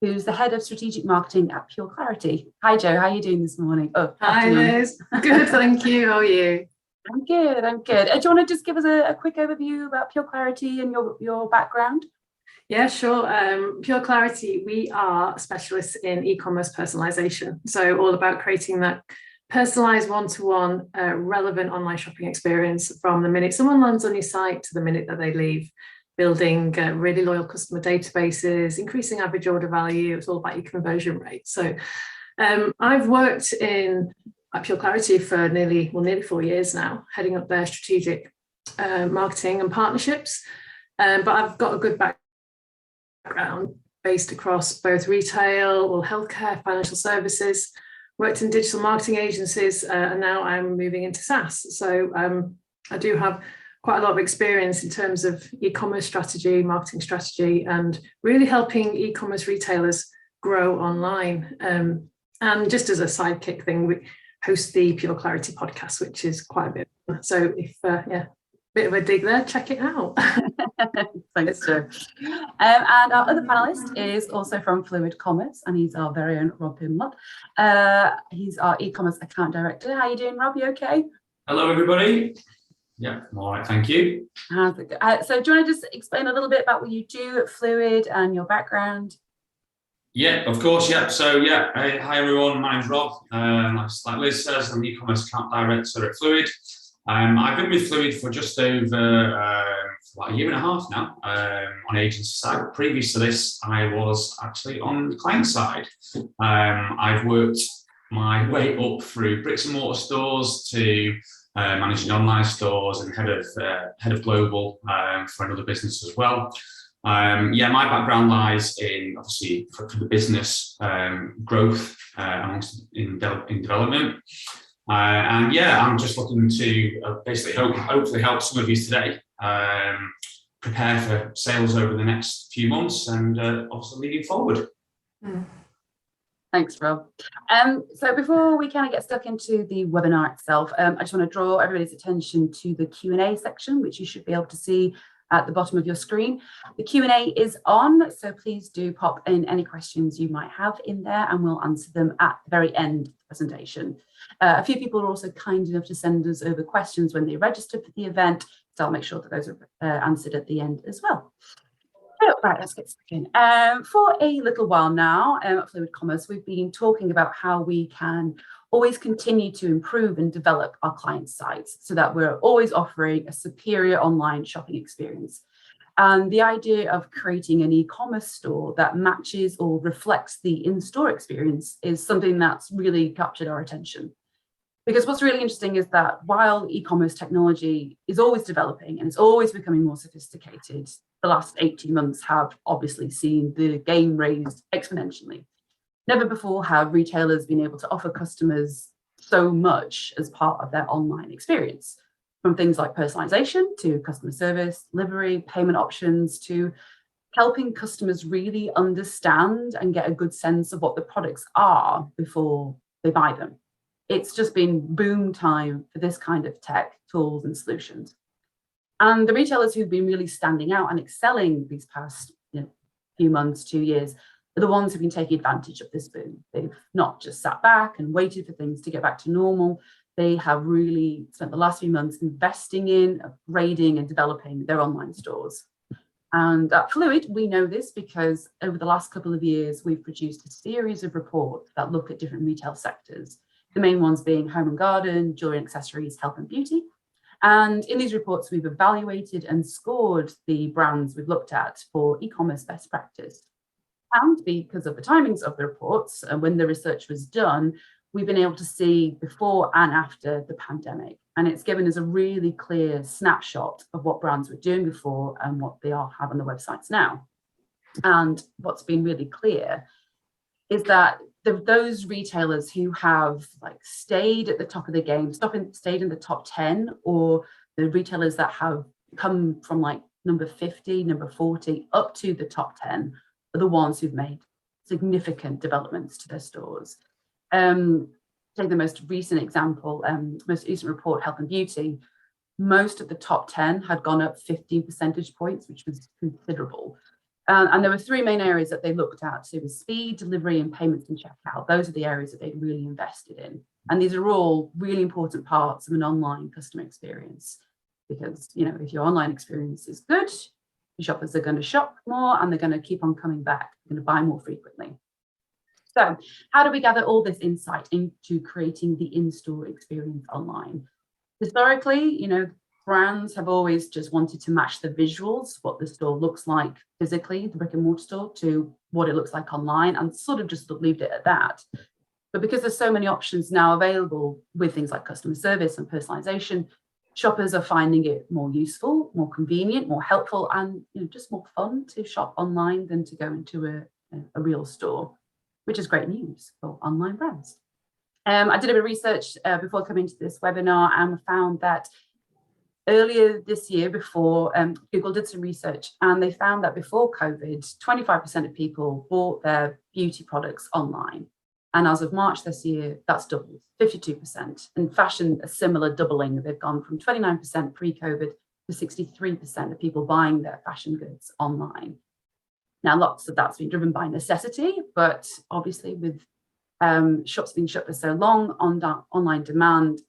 who's the head of strategic marketing at Pure Clarity. Hi, Joe. How are you doing this morning? Oh, hi, Liz. Good, thank you. How are you? I'm good. I'm good. Do you want to just give us a quick overview about Pure Clarity and your background? Yeah, sure. Pure Clarity, we are specialists in e-commerce personalization. So all about creating that personalized one-to-one relevant online shopping experience from the minute someone lands on your site to the minute that they leave, building really loyal customer databases, increasing average order value. It's all about your conversion rate. So I've worked at Pure Clarity for nearly 4 years now, heading up their strategic marketing and partnerships. But I've got a good background based across both retail or healthcare, financial services, worked in digital marketing agencies, and now I'm moving into SaaS. So I do have quite a lot of experience in terms of e-commerce strategy, marketing strategy, and really helping e-commerce retailers grow online. And just as a sidekick thing, we host the Pure Clarity podcast, which is quite a bit. So if, bit of a dig there, check it out. Thanks, Joe. And our other panelist is also from Fluid Commerce, and he's our very own Rob Himlott. He's our e-commerce account director. How are you doing, Rob? You okay? Hello, everybody. Yeah, I'm all right, thank you. So do you want to just explain a little bit about what you do at Fluid and your background? Yeah, of course, yeah. So, yeah, hi, everyone. My name's Rob. Like Liz says, I'm the e-commerce account director at Fluid. I've been with Fluid for just over about a year and a half now on agency side. Previous to this, I was actually on the client side. I've worked my way up through bricks and mortar stores to managing online stores and head of global for another business as well. My background lies in obviously for the business growth in development. I'm just looking to basically hopefully help some of you today prepare for sales over the next few months and obviously leading forward. Thanks, Rob. So before we kind of get stuck into the webinar itself, I just want to draw everybody's attention to the Q&A section, which you should be able to see at the bottom of your screen. The Q&A is on, so please do pop in any questions you might have in there and we'll answer them at the very end of the presentation. A few people are also kind enough to send us over questions when they registered for the event, so I'll make sure that those are answered at the end as well. Oh, right, let's get stuck in. For a little while now at Fluid Commerce, we've been talking about how we can always continue to improve and develop our client sites so that we're always offering a superior online shopping experience. And the idea of creating an e-commerce store that matches or reflects the in-store experience is something that's really captured our attention. Because what's really interesting is that while e-commerce technology is always developing and it's always becoming more sophisticated, the last 18 months have obviously seen the game raised exponentially. Never before have retailers been able to offer customers so much as part of their online experience, from things like personalization to customer service, delivery, payment options, to helping customers really understand and get a good sense of what the products are before they buy them. It's just been boom time for this kind of tech, tools and solutions. And the retailers who've been really standing out and excelling these past few months, 2 years, are the ones who've been taking advantage of this boom. They've not just sat back and waited for things to get back to normal. They have really spent the last few months investing in, upgrading and developing their online stores. And at Fluid, we know this because over the last couple of years, we've produced a series of reports that look at different retail sectors. The main ones being home and garden, jewelry and accessories, health and beauty. And in these reports, we've evaluated and scored the brands we've looked at for e-commerce best practice. And because of the timings of the reports and when the research was done, we've been able to see before and after the pandemic. And it's given us a really clear snapshot of what brands were doing before and what they all have on their websites now. And what's been really clear is that those retailers who have stayed at the top of the game, stayed in the top 10, or the retailers that have come from number 50, number 40, up to the top 10, are the ones who've made significant developments to their stores. Take the most recent example, most recent report, Health and Beauty, most of the top 10 had gone up 15 percentage points, which was considerable. And there were three main areas that they looked at. So it was speed, delivery, and payments and checkout. Those are the areas that they really invested in. And these are all really important parts of an online customer experience, because, you know, if your online experience is good, your shoppers are going to shop more and they're going to keep on coming back, they're going to buy more frequently. So how do we gather all this insight into creating the in-store experience online? Historically, you know, brands have always just wanted to match the visuals, what the store looks like physically, the brick and mortar store, to what it looks like online, and sort of just leave it at that. But because there's so many options now available with things like customer service and personalization, shoppers are finding it more useful, more convenient, more helpful, and, you know, just more fun to shop online than to go into a real store, which is great news for online brands. I did a bit of research before coming to this webinar, and found that earlier this year, before Google did some research, and they found that before COVID, 25% of people bought their beauty products online. And as of March this year, that's doubled, 52%. And fashion, a similar doubling. They've gone from 29% pre-COVID to 63% of people buying their fashion goods online. Now, lots of that's been driven by necessity, but obviously with shops being shut for so long, online demand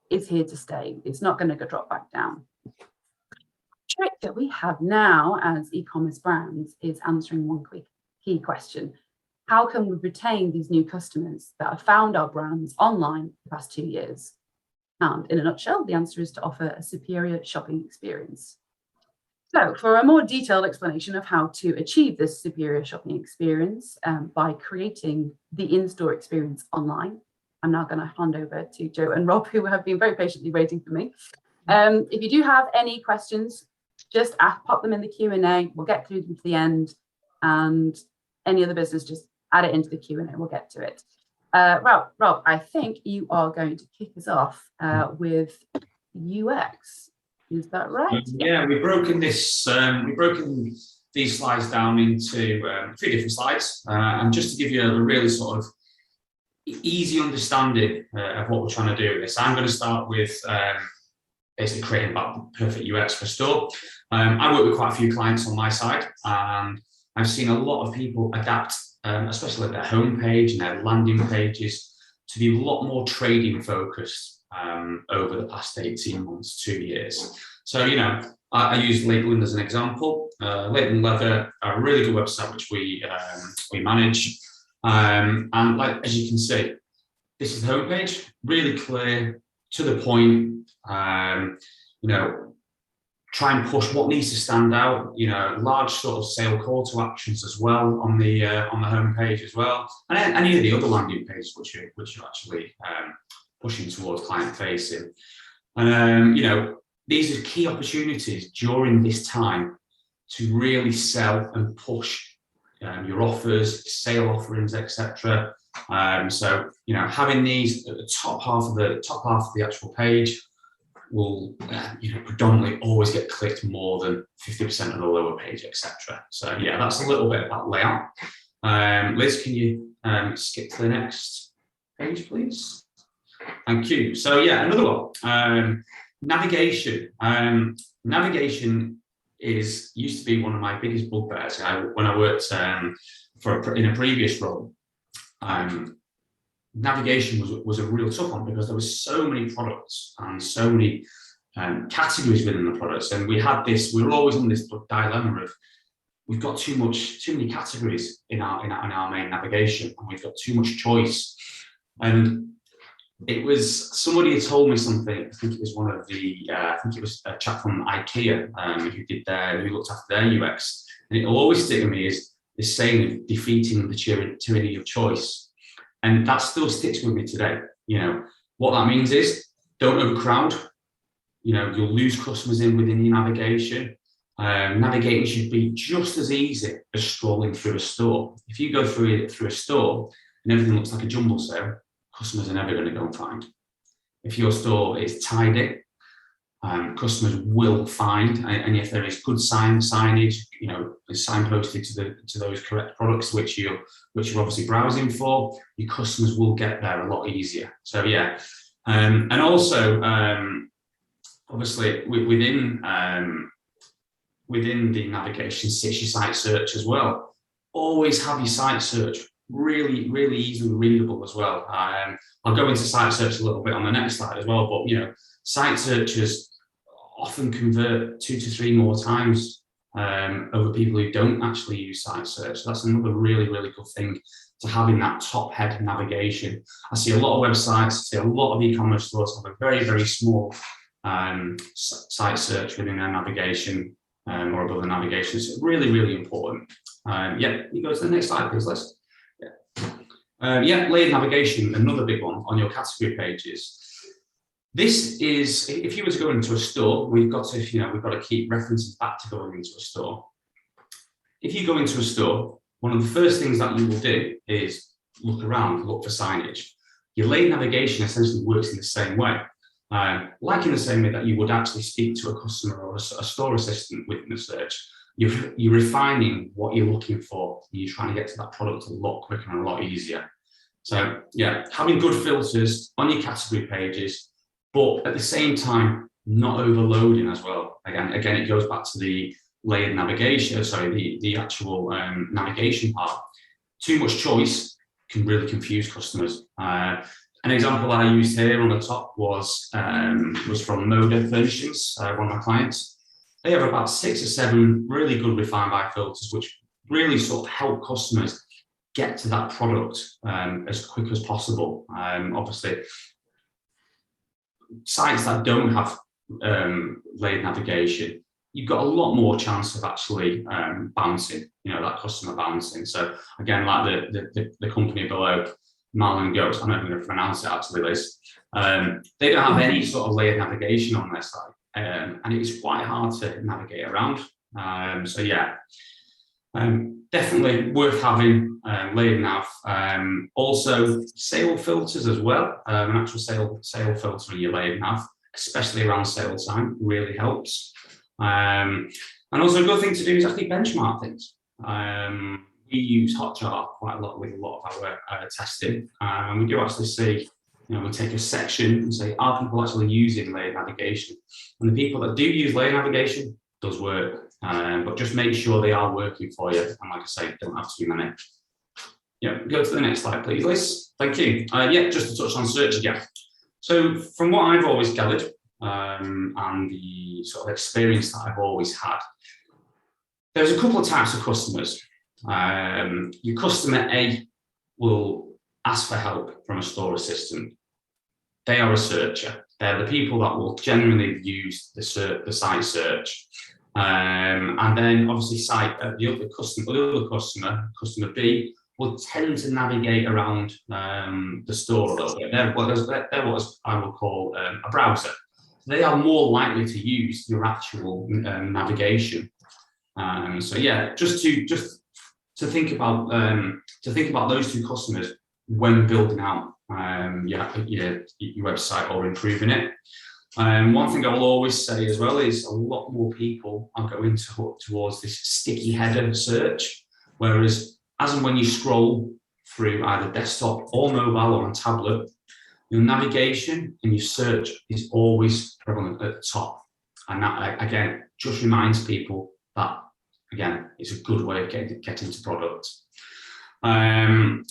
is here to stay. It's not going to go drop back down. The trick that we have now as e-commerce brands is answering one quick key question. How can we retain these new customers that have found our brands online the past 2 years? And in a nutshell, the answer is to offer a superior shopping experience. So for a more detailed explanation of how to achieve this superior shopping experience by creating the in-store experience online, I'm now going to hand over to Joe and Rob, who have been very patiently waiting for me. If you do have any questions, just pop them in the Q&A. We'll get through them to the end, and any other business, just add it into the Q&A. We'll get to it. Rob, I think you are going to kick us off with UX. Is that right? Yeah, we've broken these slides down into 3 different slides, and just to give you a really sort of easy understanding of what we're trying to do with this, I'm going to start with basically creating about the perfect UX for a store. I work with quite a few clients on my side, and I've seen a lot of people adapt, especially their homepage and their landing pages, to be a lot more trading focused over the past 18 months, 2 years. So, you know, I use Labeling as an example. Labeling Leather, a really good website which we manage. And like, as you can see, this is the homepage, really clear, to the point. You know, try and push what needs to stand out. You know, large sort of sale call to actions as well on the homepage as well, and any of the other landing pages which you're actually pushing towards client facing. You know, these are key opportunities during this time to really sell and push your offers, sale offerings, etc. So, you know, having these at the top half of the actual page will, you know, predominantly always get clicked more than 50% of the lower page, etc. So, yeah, that's a little bit about layout. Liz, can you skip to the next page, please? Thank you. So, yeah, another one. Navigation. Navigation used to be one of my biggest bugbears. When I worked in a previous role, navigation was a real tough one, because there were so many products and so many categories within the products, and we were always on this dilemma of, we've got too many categories in our main navigation, and we've got too much choice. And it was, somebody had told me something. I think it was I think it was a chap from IKEA who looked after their UX, and it will always stick with me, is this saying of defeating the tyranny of choice, and that still sticks with me today. You know what that means is, don't overcrowd. You know, you'll lose customers within your navigation. Navigating should be just as easy as scrolling through a store. If you go through a store and everything looks like a jumble sale, customers are never going to go and find. If your store is tidy, customers will find, and if there is good signage, you know, signposted to those correct products which you're obviously browsing for, your customers will get there a lot easier. So yeah, and also obviously within within the navigation sits your site search as well. Always have your site search really, really easily readable as well. I'll go into site search a little bit on the next slide as well, but site searches often convert 2 to 3 more times over people who don't actually use site search. So that's another really, really good thing to having that top head navigation. I see a lot of websites, I see a lot of e-commerce stores have a very, very small site search within their navigation or above the navigation. So really, really important. You go to the next slide, please, Liz. Layered navigation, another big one on your category pages. This is, if you were to go into a store, we've got to keep references back to going into a store. If you go into a store, one of the first things that you will do is look around, look for signage. Your layered navigation essentially works in the same way. Like in the same way that you would actually speak to a customer or a store assistant within the search, you're refining what you're looking for. You're trying to get to that product a lot quicker and a lot easier. So having good filters on your category pages, but at the same time, not overloading as well. Again, it goes back to the layered navigation, the actual navigation part. Too much choice can really confuse customers. An example that I used here on the top was from Moda Furnishings, one of my clients. They have about 6 or 7 really good refine by filters, which really sort of help customers get to that product as quick as possible. Obviously, sites that don't have layered navigation, you've got a lot more chance of actually bouncing, that customer bouncing. So again, like the company below, Marlin Goats, I'm not going to pronounce it actually, Liz. They don't have any sort of layered navigation on their site, and it's quite hard to navigate around. Definitely worth having layered nav. Also, sale filters as well. An actual sale filter in your layered nav, especially around sale time, really helps. And also a good thing to do is actually benchmark things. We use Hotjar quite a lot with a lot of our testing, and we do actually see, we take a section and say, are people actually using layered navigation? And the people that do use layered navigation does work, but just make sure they are working for you. And like I say, don't have too many. Go to the next slide, please, Liz. Thank you. Just to touch on search again. So from what I've always gathered, and the sort of experience that I've always had, there's a couple of types of customers. Your customer A will ask for help from a store assistant. They are a searcher. They're the people that will generally use the site search. And then obviously the other customer B, will tend to navigate around the store a little bit. They're what I will call a browser. They are more likely to use your actual navigation. Just to think about those two customers when building out your website or improving it. One thing I will always say as well is a lot more people are going towards this sticky header search, whereas as and when you scroll through either desktop or mobile or on tablet, your navigation and your search is always prevalent at the top. And that, again, just reminds people that, again, it's a good way of getting to products. One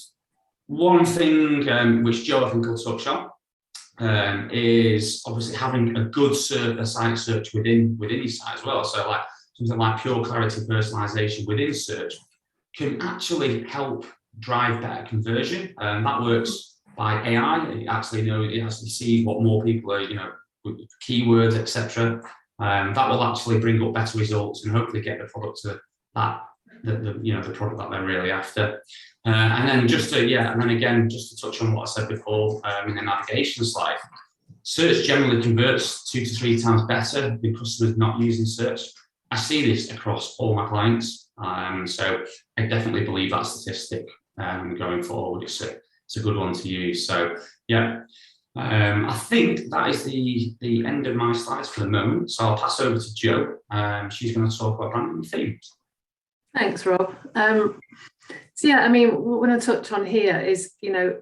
thing which Joe, I think, will touch on is obviously having a good site search within your site as well. So like something like pure clarity personalization within search can actually help drive better conversion. That works by AI. It actually sees what more people are, with keywords, etc. That will actually bring up better results and hopefully get the product to that, the product that they're really after. And then just to touch on what I said before in the navigation slide, search generally converts 2 to 3 times better than customers not using search. I see this across all my clients, so I definitely believe that statistic going forward. It's a good one to use. So I think that is the end of my slides for the moment. So I'll pass over to Jo. She's going to talk about branding themes. Thanks, Rob. What I touch on here is,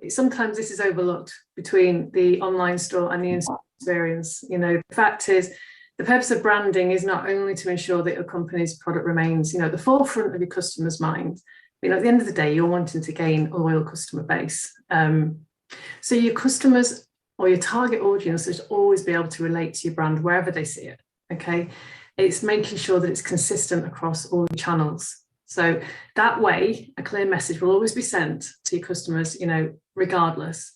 sometimes this is overlooked between the online store and the in-store experience. The fact is, the purpose of branding is not only to ensure that your company's product remains, at the forefront of your customer's mind. At the end of the day, you're wanting to gain a loyal customer base. So your customers or your target audience should always be able to relate to your brand wherever they see it. Okay, it's making sure that it's consistent across all the channels. So that way, a clear message will always be sent to your customers, regardless.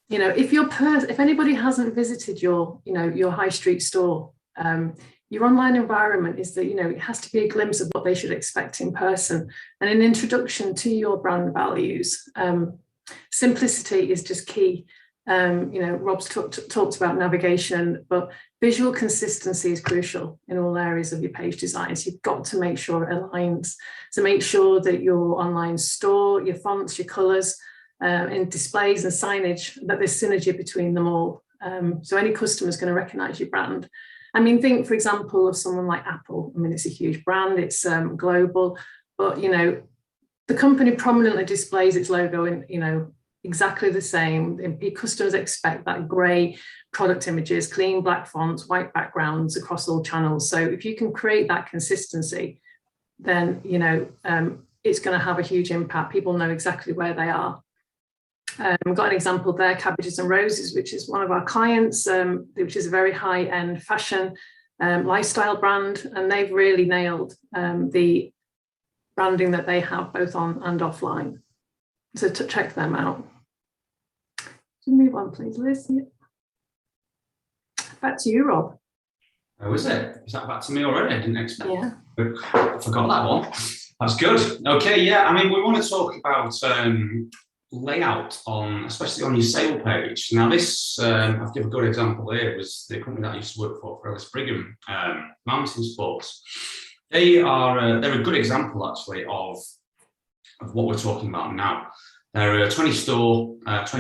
If anybody hasn't visited your high street store, your online environment is that, it has to be a glimpse of what they should expect in person and an introduction to your brand values. Simplicity is just key. Rob's talked about navigation, but visual consistency is crucial in all areas of your page design. So you've got to make sure it aligns. So make sure that your online store, your fonts, your colors, and displays and signage, that there's synergy between them all. So any customer is going to recognize your brand. Think, for example, of someone like Apple. It's a huge brand, it's global, but, the company prominently displays its logo in, exactly the same. Customers expect that grey product images, clean black fonts, white backgrounds across all channels. So if you can create that consistency, then, it's going to have a huge impact. People know exactly where they are. We've got an example there, Cabbages and Roses, which is one of our clients, which is a very high-end fashion lifestyle brand, and they've really nailed the branding that they have both on and offline. So to check them out. So move on, please, Liz. Back to you, Rob. Oh, is it? Is that back to me already? I didn't expect. Yeah. I forgot that one. That's good. Okay, yeah. We want to talk about layout especially on your sale page. Now this, I'll give a good example here, was the company that I used to work for Ellis Brigham, Mountain Sports. They're a good example actually of what we're talking about now. They're a 20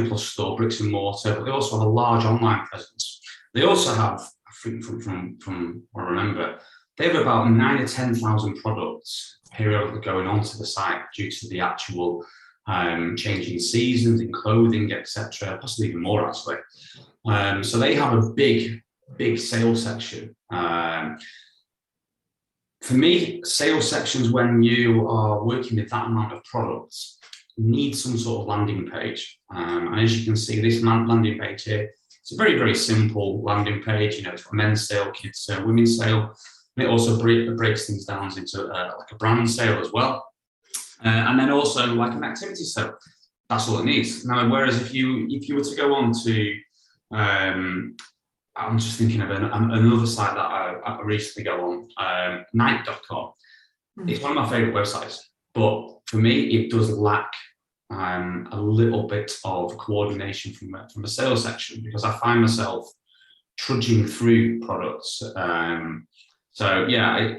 plus store, bricks and mortar, but they also have a large online presence. They also have, I think from what I remember, they have about 9,000 or 10,000 products periodically going onto the site due to the actual changing seasons in clothing, etc., possibly even more actually. So they have a big sales section. For me, sales sections, when you are working with that amount of products, need some sort of landing page. And as you can see, this landing page here, it's a very, very simple landing page. It's got men's sale, kids sale, women's sale. And it also breaks things down into like a brand sale as well. And then also like an activity sale. That's all it needs. Now, whereas if you were to go on to, I'm just thinking of another site that I recently go on, Nike.com. It's one of my favorite websites, but for me, it does lack a little bit of coordination from a sales section, because I find myself trudging through products. So yeah,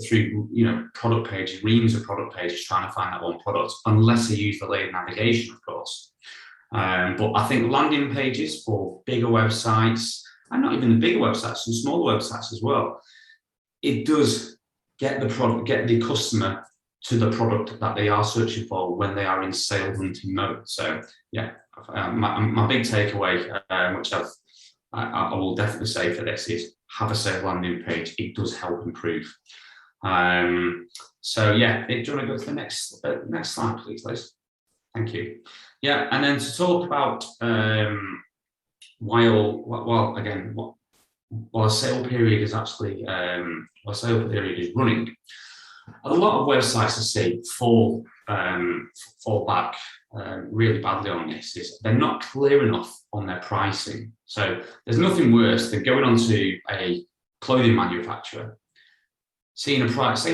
through product pages, reams of product pages, trying to find that one product, unless I use the layered navigation, of course. But I think landing pages for bigger websites, and not even the bigger websites, some smaller websites as well, it does get the customer to the product that they are searching for when they are in sale hunting mode. So yeah, my big takeaway, which I will definitely say for this, is have a sale landing page. It does help improve. So yeah, do you want to go to the next slide, please, Liz? Thank you. Yeah, and then to talk about while a sale period is actually while a sale period is running, a lot of websites I see fall back really badly on this. Is they're not clear enough on their pricing. So there's nothing worse than going onto a clothing manufacturer, seeing a price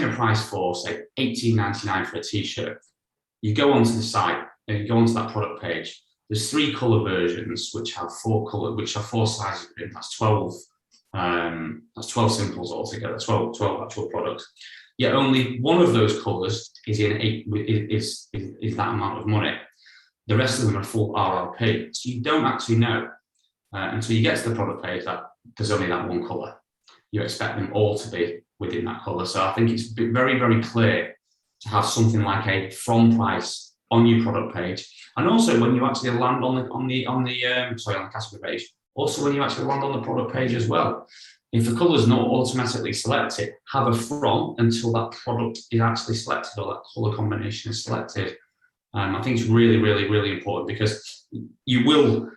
for say $18.99 for a t-shirt. You go onto the site and you go onto that product page. There's 3 color versions which have 4 sizes in. That's 12. That's 12 simples altogether. 12 actual products. Yet only one of those colors is is that amount of money. The rest of them are full RRP. So you don't actually know until you get to the product page that there's only that one color. You expect them all to be within that color. So I think it's very, very clear to have something like a from price on your product page, and also when you actually land on the category page. Also, when you actually land on the product page as well, if the colour is not automatically selected, have a from until that product is actually selected or that colour combination is selected. I think it's really, really, really important, because you will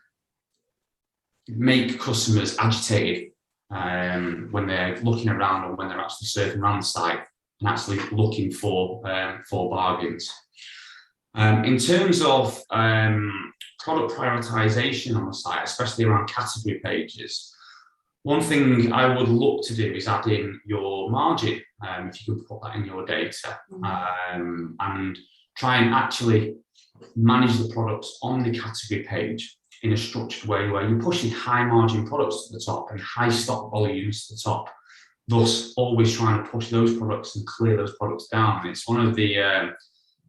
make customers agitated when they're looking around or when they're actually surfing around the site and actually looking for bargains. In terms of product prioritization on the site, especially around category pages, one thing I would look to do is add in your margin, if you can put that in your data, and try and actually manage the products on the category page in a structured way where you're pushing high margin products to the top and high stock volumes to the top, thus always trying to push those products and clear those products down. And it's one of the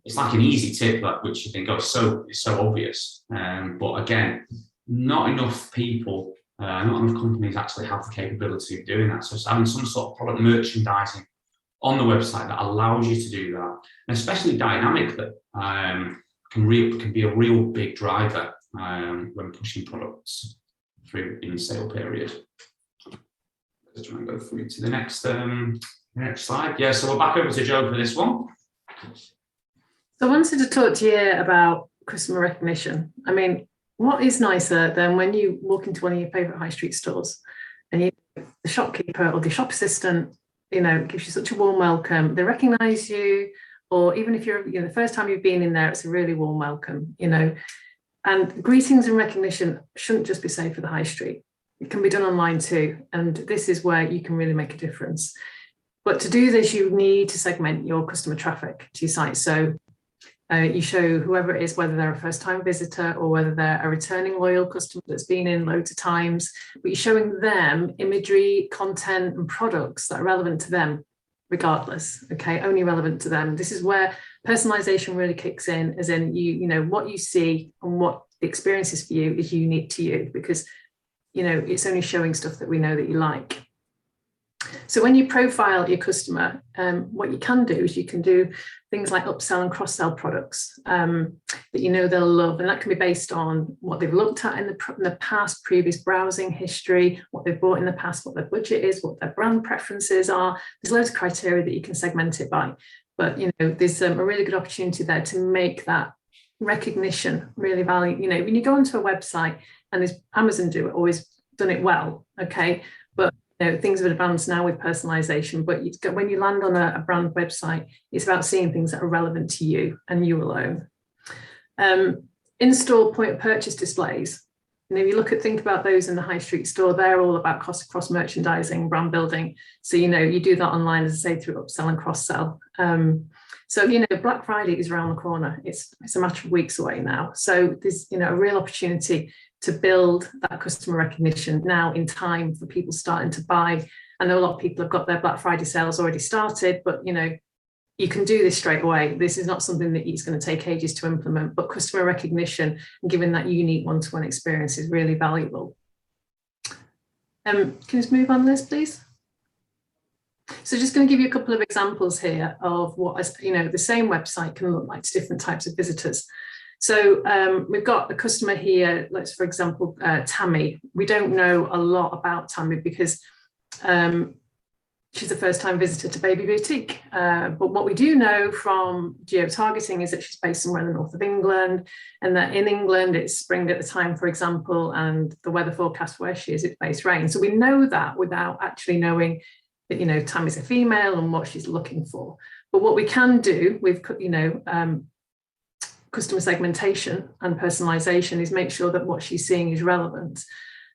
it's like an easy tip, like, which you think, oh, it's so obvious, but again, not enough people, not enough companies actually have the capability of doing that. So it's having some sort of product merchandising on the website that allows you to do that, and especially dynamically, can be a real big driver when pushing products through in the sale period. Let's try and go through to the next slide. Yeah, so we're back over to Joe for this one. So I wanted to talk to you about customer recognition. I mean, what is nicer than when you walk into one of your favourite high street stores and the shopkeeper or the shop assistant, gives you such a warm welcome. They recognise you, or even if you're the first time you've been in there, it's a really warm welcome, And greetings and recognition shouldn't just be saved for the high street. It can be done online too. And this is where you can really make a difference. But to do this, you need to segment your customer traffic to your site. So you show whoever it is, whether they're a first-time visitor or whether they're a returning loyal customer that's been in loads of times, but you're showing them imagery, content, and products that are relevant to them regardless, okay, only relevant to them. This is where personalization really kicks in, as in what you see and what the experience is for you is unique to you, because it's only showing stuff that we know that you like. So when you profile your customer, what you can do is you can do things like upsell and cross-sell products that they'll love, and that can be based on what they've looked at in the past, previous browsing history, what they've bought in the past, what their budget is, what their brand preferences are. There's loads of criteria that you can segment it by, but there's a really good opportunity there to make that recognition really valuable. When you go onto a website, and there's Amazon always done it well, okay, but things have advanced now with personalization, but when you land on a brand website, it's about seeing things that are relevant to you and you alone. In-store point of purchase displays. If you think about those in the high street store, they're all about cross merchandising, brand building. So, you do that online, as I say, through upsell and cross-sell. So, Black Friday is around the corner. It's a matter of weeks away now. So there's, a real opportunity to build that customer recognition now in time for people starting to buy. I know a lot of people have got their Black Friday sales already started, but you can do this straight away. This is not something that it's going to take ages to implement, but customer recognition and giving that unique one-to-one experience is really valuable. Can you just move on, Liz, please? So just going to give you a couple of examples here of what the same website can look like to different types of visitors. So we've got a customer here, let's, for example, Tammy. We don't know a lot about Tammy because she's a first-time visitor to Baby Boutique. But what we do know from geo-targeting is that she's based somewhere in the north of England, and that in England it's spring at the time, for example, and the weather forecast where she is, it's base rain. So we know that without actually knowing that, Tammy's a female and what she's looking for. But what we can do with, customer segmentation and personalization is make sure that what she's seeing is relevant.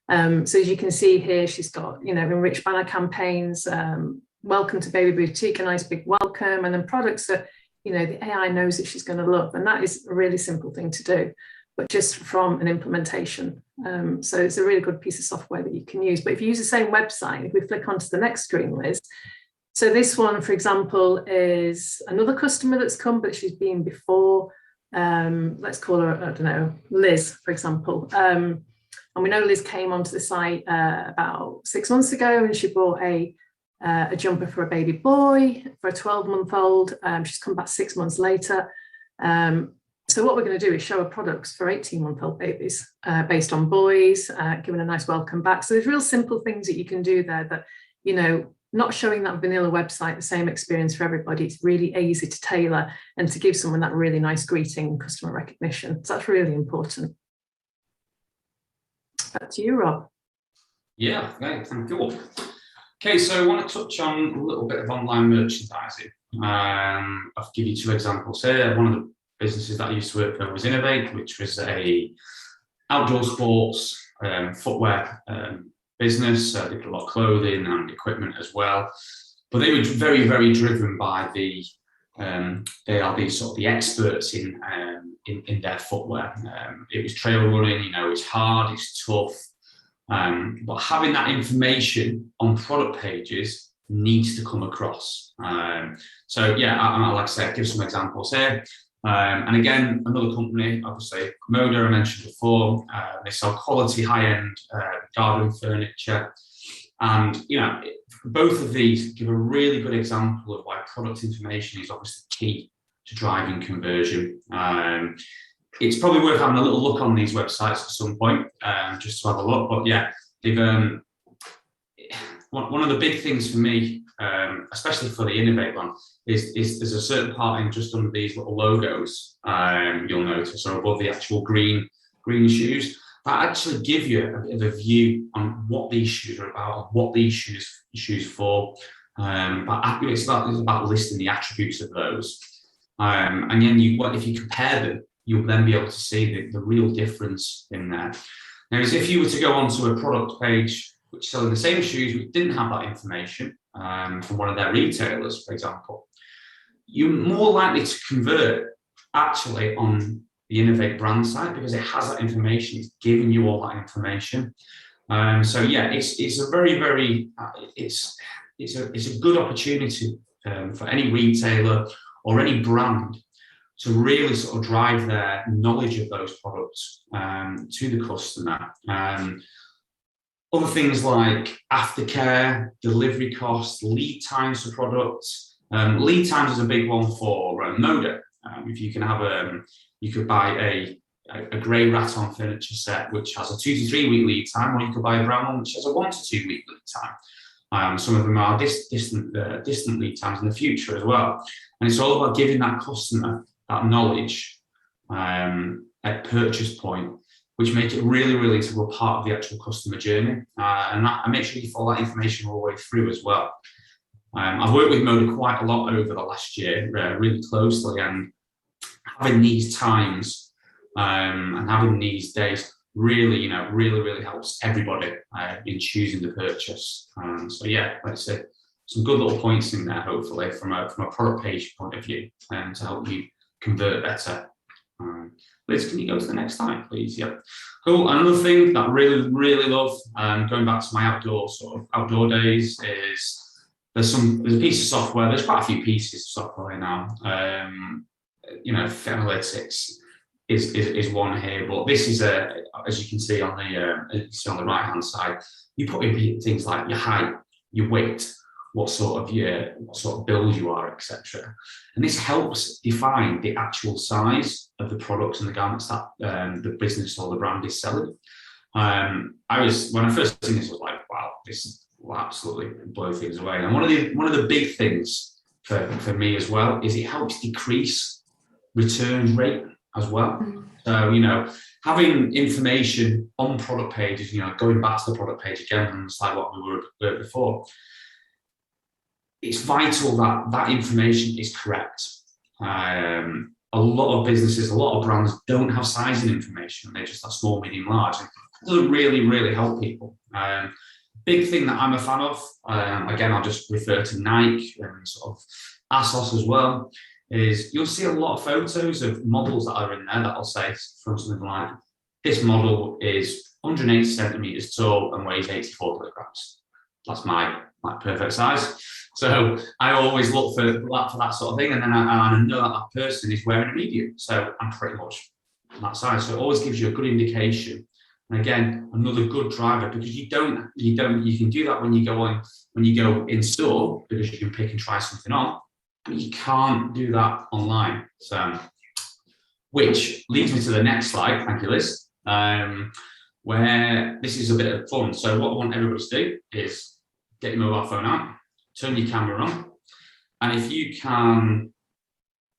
So as you can see here, she's got, enriched banner campaigns, welcome to Baby Boutique, a nice big welcome, and then products that, the AI knows that she's going to love. And that is a really simple thing to do, but just from an implementation. So it's a really good piece of software that you can use. But if you use the same website, if we flick onto the next screen, Liz, so this one, for example, is another customer that's come, but she's been before. Let's call her, I don't know, Liz, for example. And we know Liz came onto the site about 6 months ago, and she bought a jumper for a baby boy, for a 12-month-old. She's come back 6 months later. So what we're going to do is show our products for 18-month-old babies based on boys, giving a nice welcome back. So there's real simple things that you can do there that, you know, not showing that vanilla website, the same experience for everybody. It's really easy to tailor and to give someone that really nice greeting and customer recognition. So that's really important. Back to you, Rob. Yeah, great, thank you. Okay, so I want to touch on a little bit of online merchandising. I'll give you two examples here. One of the businesses that I used to work for was Innovate, which was a outdoor sports footwear business. They did a lot of clothing and equipment as well, but they were very, very driven by they are the sort of the experts in their footwear. It was trail running, you know, it's hard, it's tough, but having that information on product pages needs to come across. So yeah, like I said, give some examples here. And again, another company, obviously, Moda, I mentioned before, they sell quality high-end garden furniture. And, you know, both of these give a really good example of why product information is obviously key to driving conversion. It's probably worth having a little look on these websites at some point, just to have a look. But yeah, they've, one of the big things for me, especially for the Innovate one, is there's a certain part in just under these little logos, you'll notice, or above the actual green shoes, that actually give you a bit of a view on what these shoes are about, and what these shoes for. But it's about listing the attributes of those. And then if you compare them, you'll then be able to see the real difference in there. Whereas if you were to go onto a product page which selling the same shoes, which didn't have that information from one of their retailers, for example, you're more likely to convert actually on the Innovate brand site because it has that information. It's giving you all that information. So yeah, it's a very, very it's a good opportunity for any retailer or any brand to really sort of drive their knowledge of those products to the customer. Other things like aftercare, delivery costs, lead times for products. Lead times is a big one for Moda. If you can have you could buy a grey rattan furniture set which has a 2 to 3 week lead time, or you could buy a brown one which has a 1 to 2 week lead time. Some of them are distant lead times in the future as well. And it's all about giving that customer that knowledge at purchase point, which make it really, really integral part of the actual customer journey. And make sure you follow that information all the way through as well. I've worked with Moda quite a lot over the last year, really closely, and having these times and having these days really, you know, really helps everybody in choosing the purchase. So yeah, like I said, some good little points in there, hopefully, from a product page point of view, to help you convert better. Liz, can you go to the next slide, please? Yep. Cool. Another thing that I really, really love, going back to my outdoor days, is there's a piece of software. There's quite a few pieces of software now. You know, Analytics is one here, but this is as you can see on the right hand side, you put in things like your height, your weight, what sort of build you are, etc. And this helps define the actual size of the products and the garments that the business or the brand is selling. When I first seen this, I was like, wow, this will absolutely blow things away. And one of the big things for me as well is it helps decrease return rate as well. So, you know, having information on product pages, you know, going back to the product page again, and it's like what we were before, it's vital that that information is correct. A lot of businesses, a lot of brands don't have sizing information. They just have small, medium, large. It doesn't really help people. Big thing that I'm a fan of, again, I'll just refer to Nike and sort of ASOS as well, is you'll see a lot of photos of models that are in there that'll say from something like, this model is 180 centimeters tall and weighs 84 kilograms. That's my perfect size. So I always look for that sort of thing, and then I know that person is wearing a medium, so I'm pretty much that size. So it always gives you a good indication. And again, another good driver, because you can do that when you go in store, because you can pick and try something on, but you can't do that online. So which leads me to the next slide. Thank you, Liz. Where this is a bit of fun. So what I want everybody to do is get your mobile phone out, turn your camera on, and if you can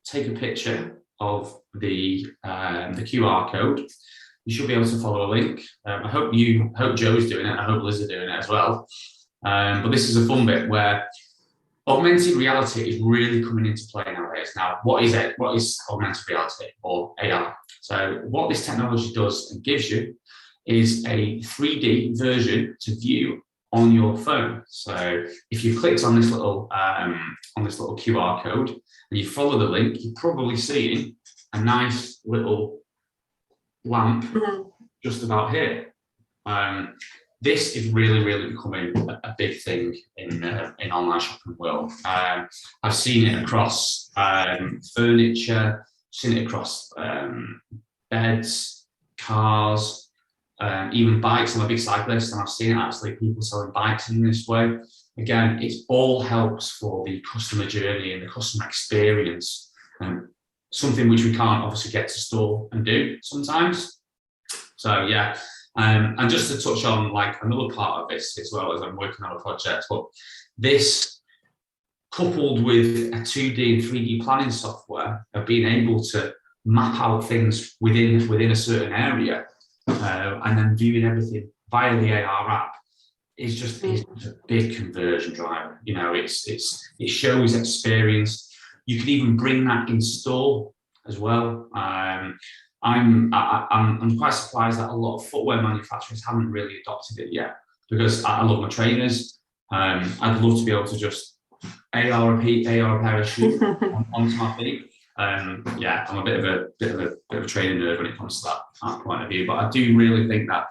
take a picture of the QR code, you should be able to follow a link. I hope Joe's doing it. I hope Liz is doing it as well. But this is a fun bit where augmented reality is really coming into play nowadays. Now, what is it? What is augmented reality or AR? So what this technology does and gives you is a 3D version to view on your phone. So if you clicked on this little QR code and you follow the link, you're probably seeing a nice little lamp just about here. This is really, really becoming a big thing in online shopping world. I've seen it across furniture, seen it across beds, cars, even bikes. I'm a big cyclist, and I've seen it actually people selling bikes in this way. Again, it all helps for the customer journey and the customer experience, something which we can't obviously get to store and do sometimes. So yeah, and just to touch on like another part of this as well, as I'm working on a project, but this coupled with a 2D and 3D planning software of being able to map out things within a certain area, and then viewing everything via the AR app is just a big conversion driver. You know, it shows experience. You can even bring that in store as well. I'm quite surprised that a lot of footwear manufacturers haven't really adopted it yet, because I love my trainers. I'd love to be able to just AR a pair of shoes onto my feet. Yeah, I'm a bit of a training nerd when it comes to that point of view, but I do really think that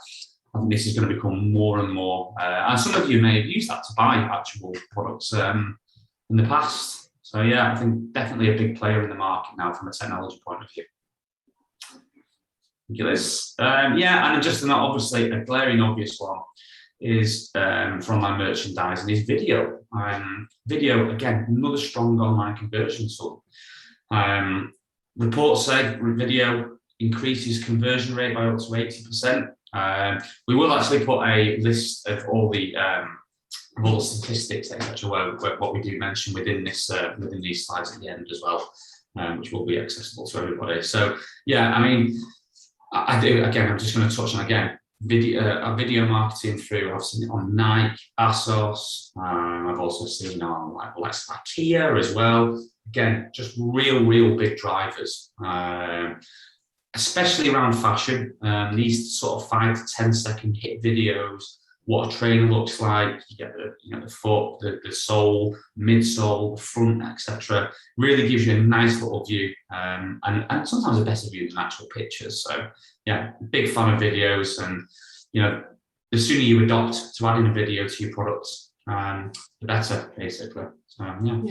I think this is going to become more and more, and some of you may have used that to buy actual products in the past. So yeah, I think definitely a big player in the market now from a technology point of view. Thank you, Liz. Yeah, and just obviously a glaring obvious one is from my merchandising is video. Video, again, another strong online conversion tool. Reports say video increases conversion rate by up to 80%. We will actually put a list of all the statistics, etc., what we do mention within these slides at the end as well, which will be accessible to everybody. So yeah, I mean, I do, again, I'm just going to touch on again video marketing through. I've seen it on Nike, ASOS. I've also seen on like IKEA as well. Again, just real big drivers, especially around fashion. These sort of 5 to 10 second hit videos, what a trainer looks like, you get the foot, the sole, midsole, the front, etc. Really gives you a nice little view, and sometimes a better view than actual pictures. So yeah, big fan of videos, and the sooner you adopt to adding a video to your products, the better, basically. So yeah.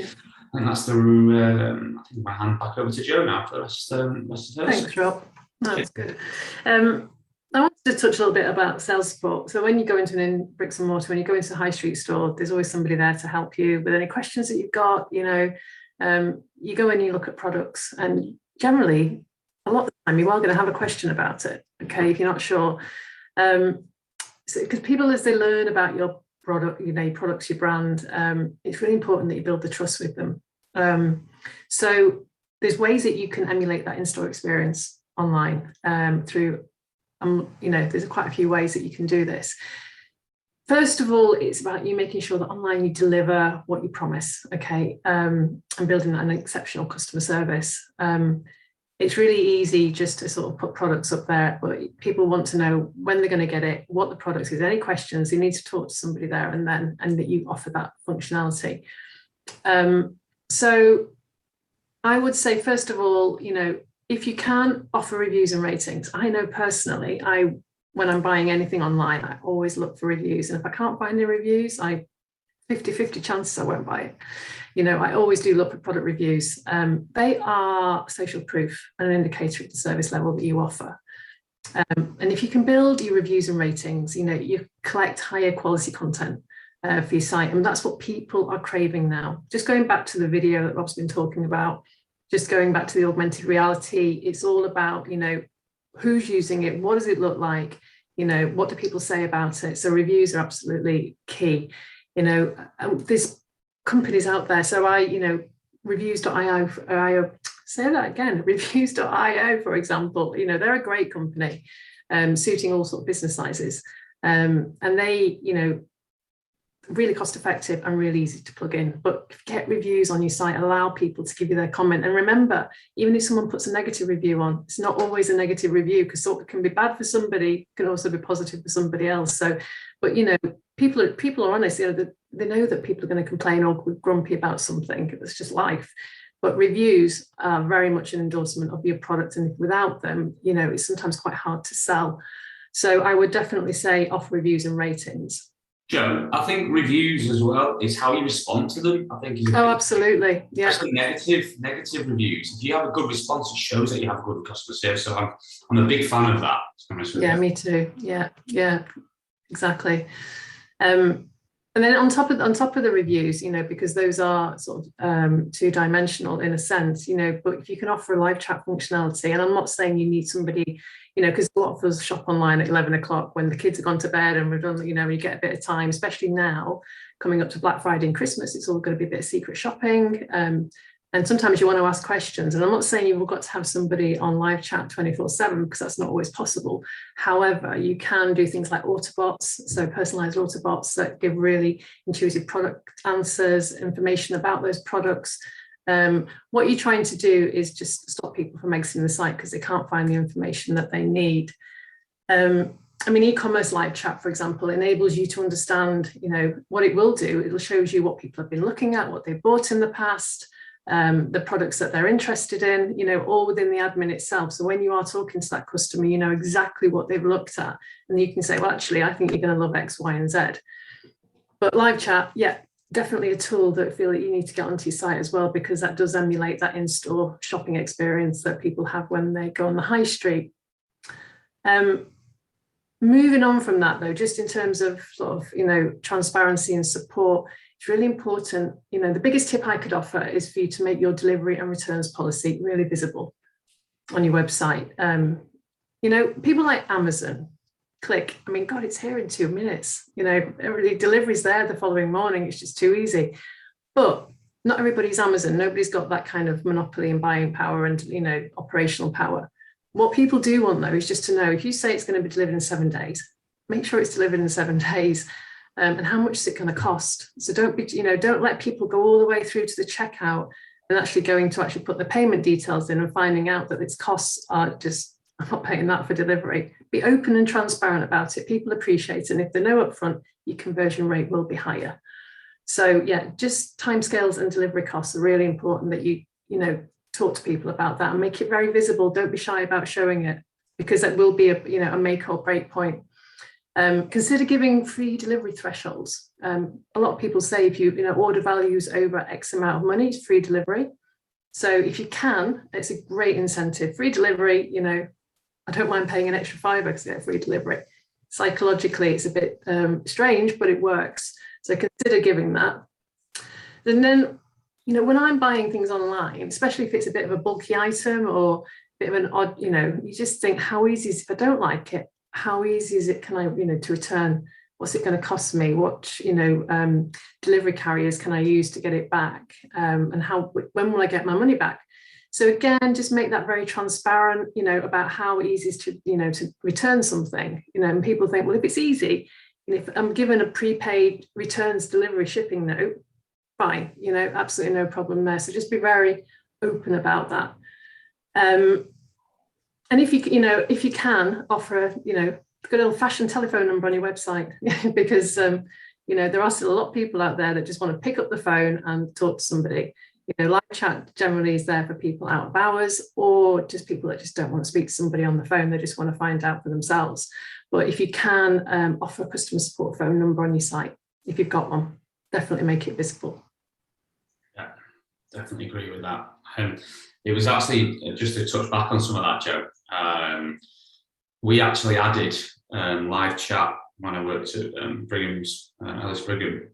I think that's I think my hand back over to Joe now for the rest of the Thanks, Rob. That's good. I wanted to touch a little bit about sales support. So when you go into bricks and mortar, when you go into a high street store, there's always somebody there to help you with any questions that you've got. You go in and you look at products, and generally, a lot of the time, you are going to have a question about it. Okay, if you're not sure, because people, as they learn about your product, your products, your brand, it's really important that you build the trust with them. So there's ways that you can emulate that in-store experience online through. There's quite a few ways that you can do this. First of all, it's about you making sure that online you deliver what you promise, okay, and building an exceptional customer service. It's really easy just to sort of put products up there, but people want to know when they're going to get it, what the product is, any questions, you need to talk to somebody there and that you offer that functionality. So I would say, first of all, if you can offer reviews and ratings. I know personally, when I'm buying anything online, I always look for reviews. And if I can't find the reviews, 50-50 chances I won't buy it. I always do look at product reviews. They are social proof and an indicator of the service level that you offer. And if you can build your reviews and ratings, you collect higher quality content for your site. And that's what people are craving now. Just going back to the video that Rob's been talking about, just going back to the augmented reality, it's all about, who's using it, what does it look like, what do people say about it? So reviews are absolutely key. There's companies out there. So reviews.io, say that again, reviews.io, for example, they're a great company, suiting all sorts of business sizes. And they, really cost effective and really easy to plug in. But get reviews on your site, allow people to give you their comment. And remember, even if someone puts a negative review on, it's not always a negative review, because it can be bad for somebody, can also be positive for somebody else. So, but people are honest, they know that people are going to complain or be grumpy about something. It's just life. But reviews are very much an endorsement of your product, and without them, it's sometimes quite hard to sell. So I would definitely say offer reviews and ratings. Joe, I think reviews as well is how you respond to them. I think. Absolutely, yeah. Especially negative reviews. If you have a good response, it shows that you have good customer service. So I'm a big fan of that. Yeah, me too. Yeah, exactly. And then on top of the reviews, because those are sort of two-dimensional in a sense, but if you can offer a live chat functionality, and I'm not saying you need somebody, because a lot of us shop online at 11 o'clock when the kids have gone to bed and we're done, you get a bit of time, especially now coming up to Black Friday and Christmas, it's all going to be a bit of secret shopping. And sometimes you want to ask questions. And I'm not saying you've got to have somebody on live chat 24/7, because that's not always possible. However, you can do things like autobots, so personalized autobots that give really intuitive product answers, information about those products. What you're trying to do is just stop people from exiting the site because they can't find the information that they need. E-commerce live chat, for example, enables you to understand, what it will do. It'll show you what people have been looking at, what they've bought in the past, the products that they're interested in, all within the admin itself. So when you are talking to that customer, you know exactly what they've looked at, and you can say, well, actually, I think you're going to love X, Y, and Z. But live chat, yeah, definitely a tool that I feel that you need to get onto your site as well, because that does emulate that in-store shopping experience that people have when they go on the high street. Moving on from that, though, just in terms of sort of, transparency and support, it's really important. The biggest tip I could offer is for you to make your delivery and returns policy really visible on your website. People like Amazon, click. God, it's here in 2 minutes. Every delivery's there the following morning. It's just too easy. But not everybody's Amazon. Nobody's got that kind of monopoly and buying power and, operational power. What people do want, though, is just to know, if you say it's going to be delivered in 7 days, make sure it's delivered in 7 days. And how much is it going to cost? So don't let people go all the way through to the checkout and actually going to actually put the payment details in and finding out that its costs are just, I'm not paying that for delivery. Be open and transparent about it. People appreciate it. And if they know upfront, your conversion rate will be higher. So yeah, just timescales and delivery costs are really important that you talk to people about that and make it very visible. Don't be shy about showing it, because it will be a make or break point. Consider giving free delivery thresholds. A lot of people say if you order values over X amount of money, it's free delivery. So if you can, it's a great incentive. Free delivery, I don't mind paying an extra £5 because I get free delivery. Psychologically, it's a bit strange, but it works. So consider giving that. And then, when I'm buying things online, especially if it's a bit of a bulky item or a bit of an odd, you just think, how easy is it if I don't like it? How easy is it, can I, to return? What's it going to cost me? What, delivery carriers can I use to get it back? And when will I get my money back? So again, just make that very transparent, about how easy it is to return something, and people think, well, if it's easy, if I'm given a prepaid returns delivery shipping note, fine, absolutely no problem there. So just be very open about that. And if you can offer a, good old-fashioned telephone number on your website, because there are still a lot of people out there that just want to pick up the phone and talk to somebody. Live chat generally is there for people out of hours, or just people that just don't want to speak to somebody on the phone. They just want to find out for themselves. But if you can offer a customer support phone number on your site, if you've got one, definitely make it visible. Yeah, definitely agree with that. It was actually, just to touch back on some of that, Joe, we actually added live chat when I worked at Ellis Brigham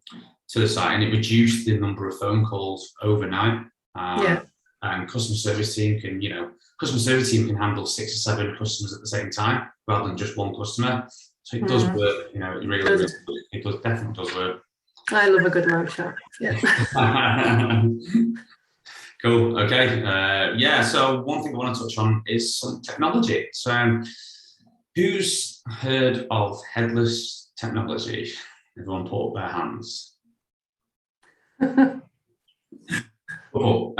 to the site, and it reduced the number of phone calls overnight. Yeah. and customer service team can, customer service team can handle 6 or 7 customers at the same time rather than just one customer. So it does work, it really, it does definitely does work. I love a good live chat. Yeah. Cool. Okay. Yeah. So one thing I want to touch on is some technology. So, who's heard of headless technology? Everyone put up their hands. Oh.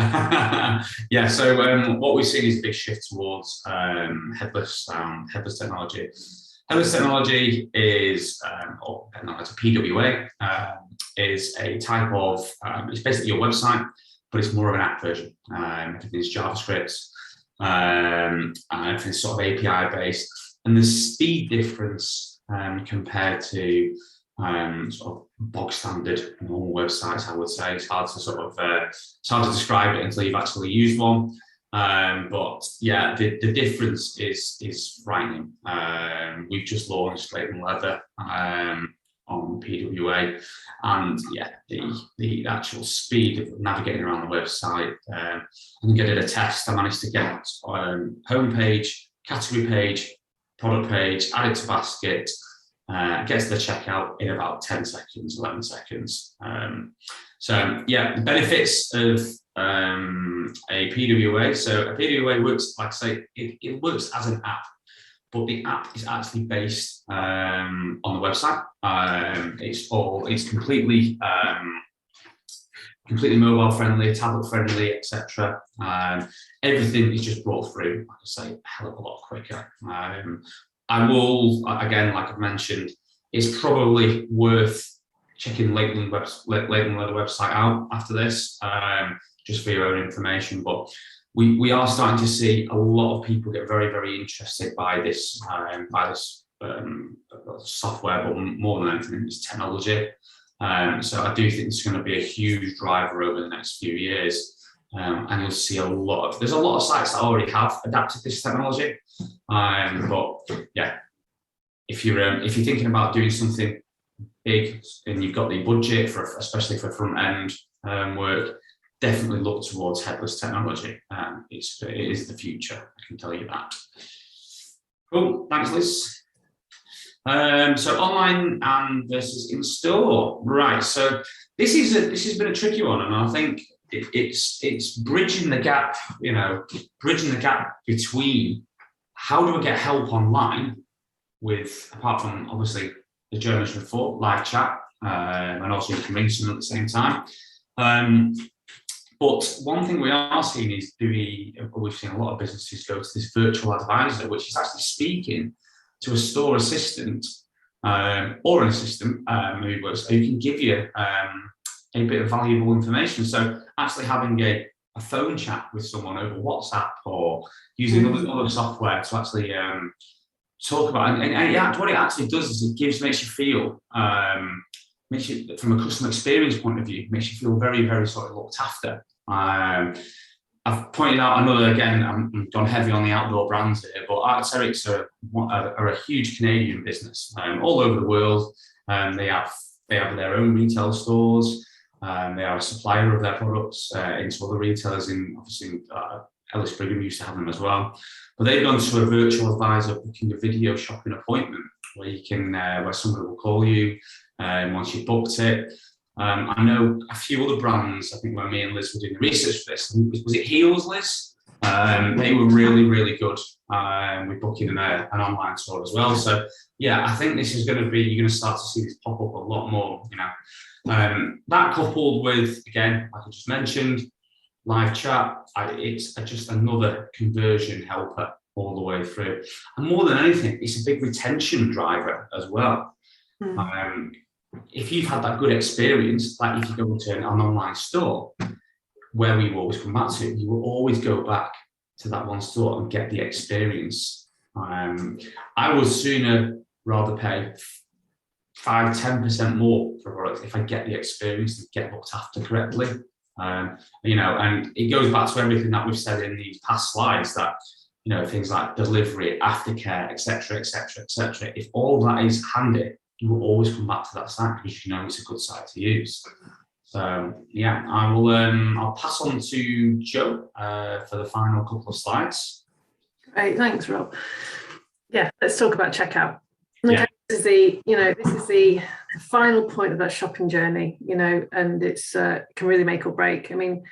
Yeah. So what we've seen is a big shift towards headless technology. Headless technology is, or technology, PWA, is a type of, it's basically your website, but it's more of an app version. Everything's JavaScript, and everything's sort of API based. And the speed difference compared to sort of bog standard normal websites, I would say, it's hard to describe it until you've actually used one. But yeah, the difference is frightening. We've just launched Leighton Leather on PWA, and yeah, the actual speed of navigating around the website. I think I did a test. I managed to get homepage, category page, product page, add it to basket, gets the checkout in about 10 seconds, 11 seconds. So yeah, the benefits of a PWA. So a PWA works, like I say, it works as an app, but the app is actually based on the website. It's completely mobile friendly, tablet friendly, etc. Everything is just brought through, like I say, a hell of a lot quicker. I will, again, like I've mentioned, it's probably worth checking Leighton Leather website out after this, just for your own information. But we are starting to see a lot of people get very, very interested by this software, but more than anything, it's technology. So I do think it's going to be a huge driver over the next few years. And you'll see there's a lot of sites that already have adapted this technology. But yeah, if you're thinking about doing something big and you've got the budget especially for front end work, definitely look towards headless technology. It is the future, I can tell you that. Cool, thanks, Liz. So online and versus in-store, right? So this has been a tricky one, and I think it's bridging the gap, between how do I get help online with, apart from obviously the journalist report, live chat, and also you can ring someone at the same time. But one thing we are seeing is we've seen a lot of businesses go to this virtual advisor, which is actually speaking to a store assistant or an assistant who can give you a bit of valuable information. So actually having a phone chat with someone over WhatsApp or using other software to actually talk about, and what it actually does is it makes you feel, from a customer experience point of view, makes you feel very, very sort of looked after. I've pointed out another, again, I'm gone heavy on the outdoor brands here, but Arc'teryx are a huge Canadian business all over the world. They have their own retail stores. They are a supplier of their products into other retailers. Obviously, Ellis Brigham used to have them as well. But they've gone to a virtual advisor booking a video shopping appointment where you can, where somebody will call you once you've booked it. I know a few other brands. I think when me and Liz were doing the research for this, was it Heels, Liz? They were really, really good with booking an online store as well. So yeah, I think this is going to be, you're going to start to see this pop up a lot more. That coupled with, again, like I just mentioned, live chat, it's just another conversion helper all the way through. And more than anything, it's a big retention driver as well. If you've had that good experience, like if you go into an online store, where we will always come back to, you will always go back to that one store and get the experience. I would sooner rather pay 5-10% more for a product if I get the experience and get looked after correctly. And it goes back to everything that we've said in these past slides, that things like delivery, aftercare, etc., etc., etc. If all that is handy, you will always come back to that site because it's a good site to use. So yeah, I'll pass on to Jo for the final couple of slides. Great, thanks, Rob. Yeah, let's talk about checkout. Okay, Yeah. this is the final point of that shopping journey, and it's can really make or break. I mean,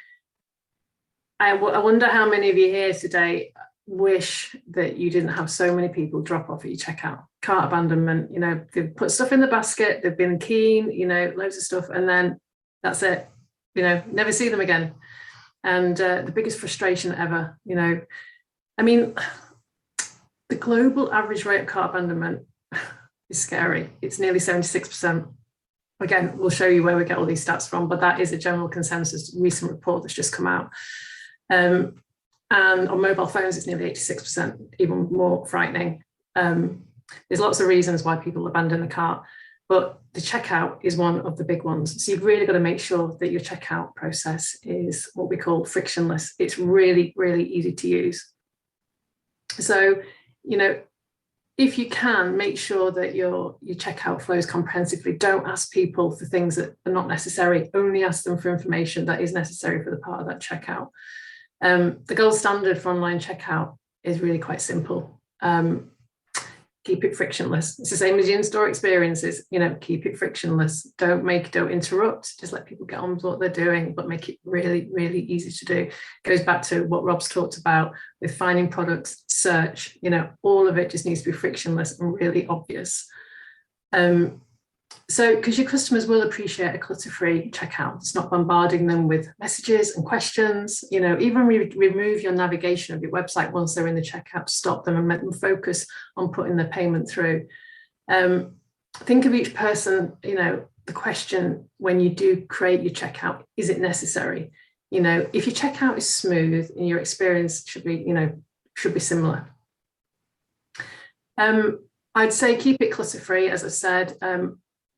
I wonder how many of you here today wish that you didn't have so many people drop off at your checkout. Cart abandonment, they've put stuff in the basket, they've been keen, loads of stuff, and then that's it, never see them again. And the biggest frustration ever, I mean, the global average rate of cart abandonment is scary. It's nearly 76%. Again, we'll show you where we get all these stats from, but that is a general consensus recent report that's just come out. And on mobile phones, it's nearly 86%, even more frightening. There's lots of reasons why people abandon the cart, but the checkout is one of the big ones. So you've really got to make sure that your checkout process is what we call frictionless. It's really, really easy to use. So, if you can, make sure that your checkout flows comprehensively. Don't ask people for things that are not necessary. Only ask them for information that is necessary for the part of that checkout. The gold standard for online checkout is really quite simple. Keep it frictionless. It's the same as the in-store experiences, keep it frictionless. Don't interrupt, just let people get on with what they're doing, but make it really, really easy to do. Goes back to what Rob's talked about with finding products, search, all of it just needs to be frictionless and really obvious. So, because your customers will appreciate a clutter-free checkout. It's not bombarding them with messages and questions. Even remove your navigation of your website once they're in the checkout to stop them and make them focus on putting their payment through. Think of each person, the question when you do create your checkout, is it necessary? If your checkout is smooth and your experience should be similar. I'd say keep it clutter-free, as I said.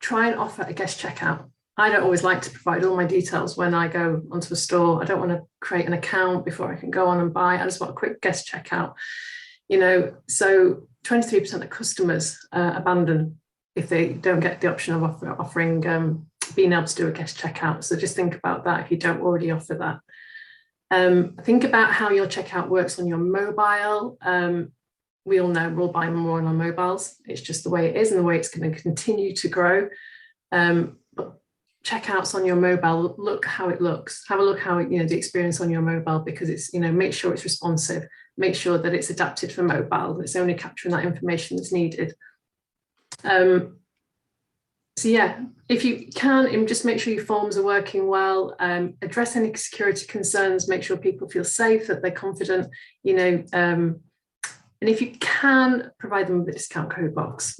Try and offer a guest checkout. I don't always like to provide all my details when I go onto a store. I don't want to create an account before I can go on and buy. I just want a quick guest checkout. So 23% of customers abandon if they don't get the option of offering being able to do a guest checkout. So just think about that if you don't already offer that. Think about how your checkout works on your mobile. We all know we're all buying more on our mobiles. It's just the way it is and the way it's going to continue to grow. But checkouts on your mobile, look how it looks. Have a look how the experience on your mobile, because it's make sure it's responsive. Make sure that it's adapted for mobile. It's only capturing that information that's needed. So yeah, if you can, just make sure your forms are working well. Address any security concerns. Make sure people feel safe, that they're confident. And if you can, provide them with a discount code box.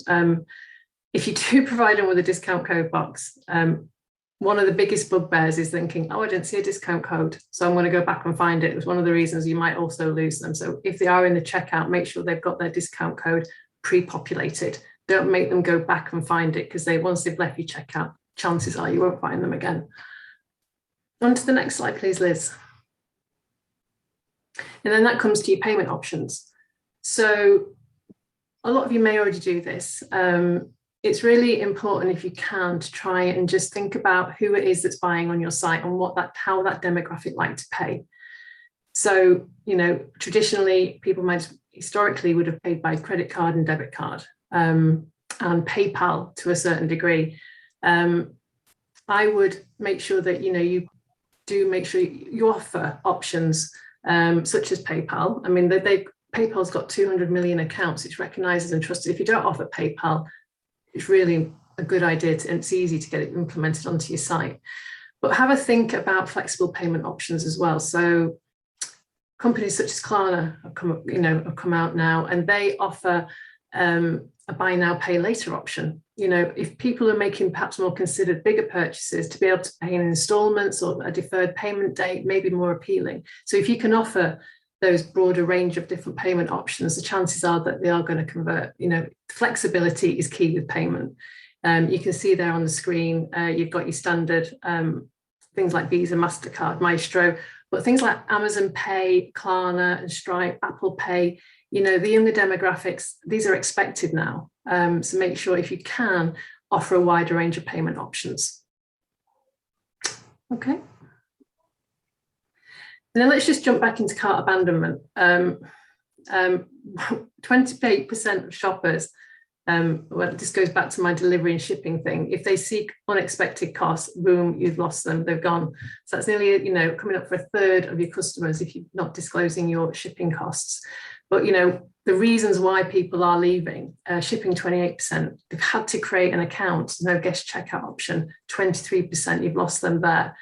If you do provide them with a discount code box, one of the biggest bugbears is thinking, oh, I didn't see a discount code, so I'm going to go back and find it. It was one of the reasons you might also lose them. So if they are in the checkout, make sure they've got their discount code pre-populated. Don't make them go back and find it, because once they've left your checkout, chances are you won't find them again. On to the next slide, please, Liz. And then that comes to your payment options. So a lot of you may already do this. It's really important, if you can, to try and just think about who it is that's buying on your site and how that demographic like to pay. So, traditionally, people historically would have paid by credit card and debit card, and PayPal to a certain degree. I would make sure that, you do make sure you offer options such as PayPal. I mean, PayPal's got 200 million accounts. It's recognized and trusted. If you don't offer PayPal, it's really a good idea and it's easy to get it implemented onto your site. But have a think about flexible payment options as well. So companies such as Klarna have come out now, and they offer a buy now, pay later option. If people are making perhaps more considered bigger purchases, to be able to pay in installments or a deferred payment date may be more appealing. So if you can offer those broader range of different payment options, the chances are that they are going to convert. Flexibility is key with payment. You can see there on the screen, you've got your standard things like Visa, MasterCard, Maestro, but things like Amazon Pay, Klarna and Stripe, Apple Pay, the younger demographics, these are expected now. So make sure, if you can, offer a wider range of payment options. Okay. Now let's just jump back into cart abandonment. 28% of shoppers, well, this goes back to my delivery and shipping thing. If they see unexpected costs, boom, you've lost them, they've gone. So that's nearly, coming up for a third of your customers if you're not disclosing your shipping costs. But, the reasons why people are leaving, shipping 28%, they've had to create an account, no guest checkout option, 23%, you've lost them there.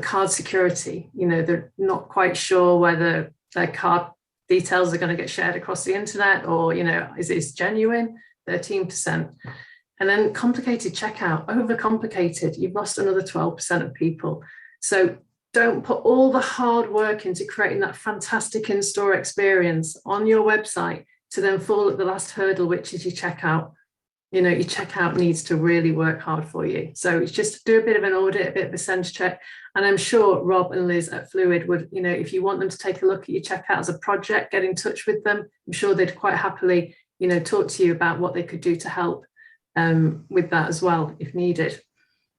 Card security, they're not quite sure whether their card details are going to get shared across the internet or, is this genuine? 13%. And then complicated checkout, overcomplicated, you've lost another 12% of people. So don't put all the hard work into creating that fantastic in-store experience on your website to then fall at the last hurdle, which is your checkout. Your checkout needs to really work hard for you. So it's just do a bit of an audit, a bit of a sense check. And I'm sure Rob and Liz at Fluid would, if you want them to take a look at your checkout as a project, get in touch with them. I'm sure they'd quite happily, talk to you about what they could do to help with that as well, if needed.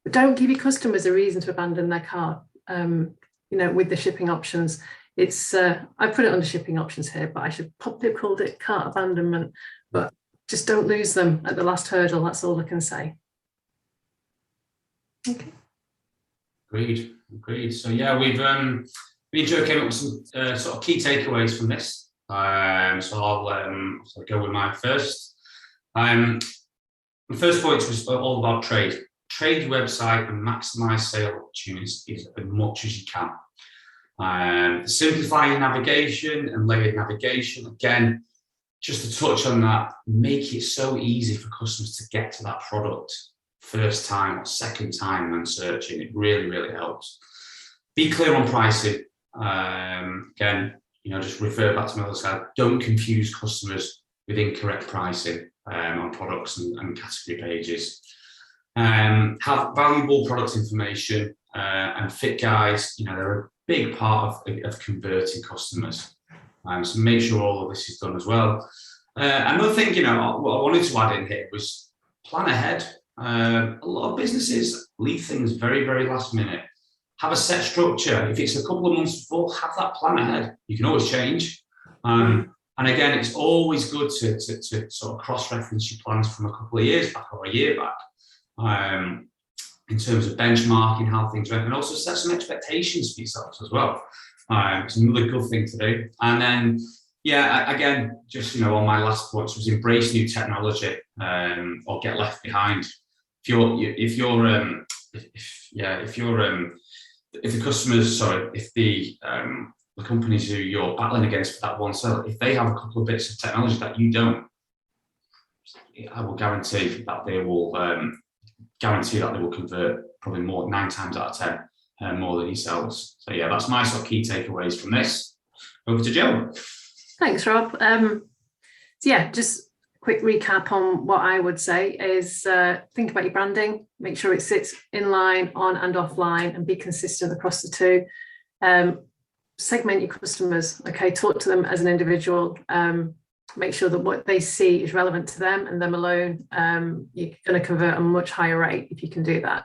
But don't give your customers a reason to abandon their cart. With the shipping options, it's I put it under shipping options here, but I should probably have called it cart abandonment. But just don't lose them at the last hurdle. That's all I can say. Okay. Agreed. So yeah, me and Joe came up with some sort of key takeaways from this. So I'll go with my first. The first point was all about trade. Trade your website and maximize sale opportunities as much as you can. Simplify your navigation and layered navigation. Again, just to touch on that, make it so easy for customers to get to that product first time or second time when searching. It really, really helps. Be clear on pricing. Again, just refer back to my other slide. Don't confuse customers with incorrect pricing on products and category pages. Have valuable product information and fit guides. They're a big part of converting customers. So make sure all of this is done as well. Another thing, what I wanted to add in here was plan ahead. A lot of businesses leave things very, very last minute. Have a set structure. If it's a couple of months before, have that plan ahead. You can always change. And again, it's always good to sort of cross-reference your plans from a couple of years back or a year back in terms of benchmarking how things went, and also set some expectations for yourselves as well. It's another good thing to do. And then, again, just on my last points was embrace new technology or get left behind. If the companies who you're battling against for that one sale, if they have a couple of bits of technology that you don't, I will guarantee that they will convert probably more 9 times out of 10 more than yourselves. So yeah, that's my sort of key takeaways from this. Over to Joe. Thanks, Rob. So yeah, just quick recap on what I would say is think about your branding, make sure it sits in line, on and offline, and be consistent across the two. Segment your customers, okay, talk to them as an individual, make sure that what they see is relevant to them and them alone. You're going to convert a much higher rate if you can do that.